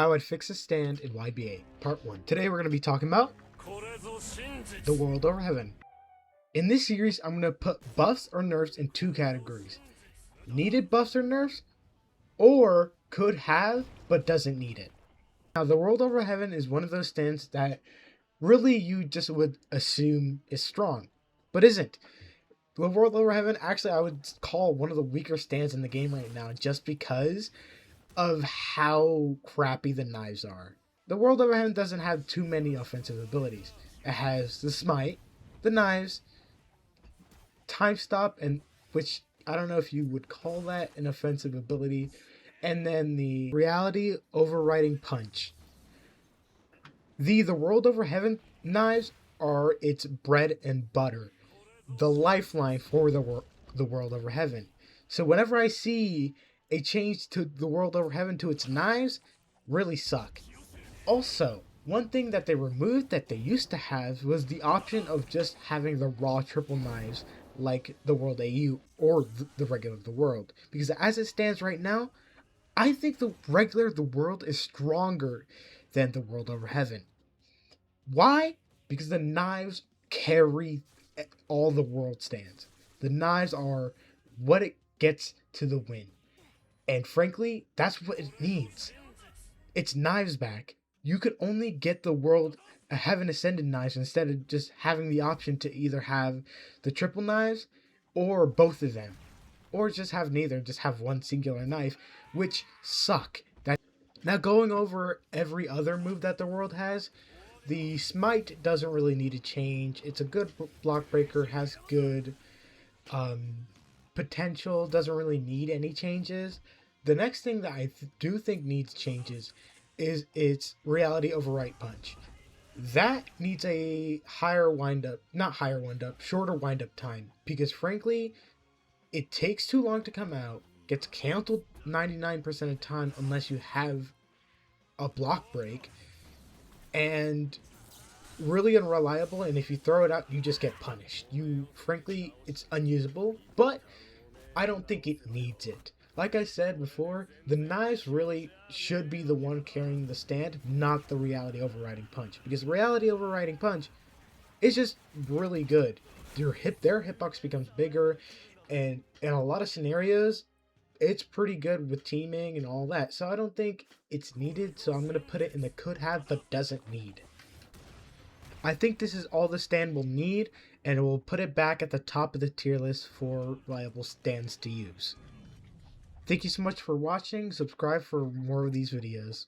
How I'd fix a stand in YBA, Part 1. Today we're going to be talking about the world over heaven. In this series, I'm going to put buffs or nerfs in two categories. Needed buffs or nerfs, or could have, but doesn't need it. Now, the world over heaven is one of those stands that really you just would assume is strong, but isn't. The world over heaven, actually, I would call one of the weaker stands in the game right now, just because of how crappy the knives are. The world over heaven doesn't have too many offensive abilities. It has the smite, the knives, time stop, and which I don't know if you would call that an offensive ability, and then the reality overriding punch. The world over heaven knives are its bread and butter, the lifeline for the world over heaven. So whenever I see a change to the world over heaven to its knives, really suck. Also, one thing that they removed that they used to have was the option of just having the raw triple knives like the world AU or the regular the world. Because as it stands right now, I think the regular the world is stronger than the world over heaven. Why? Because the knives carry all the world stands. The knives are what it gets to the win. And frankly, that's what it needs. It's knives back. You could only get the world heaven ascended knives instead of just having the option to either have the triple knives or both of them. Or just have neither, just have one singular knife, which suck. Now going over every other move that the world has, the smite doesn't really need to change. It's a good block breaker, has good potential, doesn't really need any changes. The next thing that I do think needs changes is its reality overwrite punch. That needs a shorter wind up time, because frankly, it takes too long to come out, gets canceled 99% of the time unless you have a block break, and really unreliable, and if you throw it out, you just get punished. Frankly, it's unusable, but I don't think it needs it. Like I said before, the knives really should be the one carrying the stand, not the reality overriding punch. Because reality overriding punch is just really good. Their hitbox becomes bigger, and in a lot of scenarios, it's pretty good with teaming and all that. So I don't think it's needed, so I'm going to put it in the could have but doesn't need. I think this is all the stand will need, and it will put it back at the top of the tier list for reliable stands to use. Thank you so much for watching. Subscribe for more of these videos.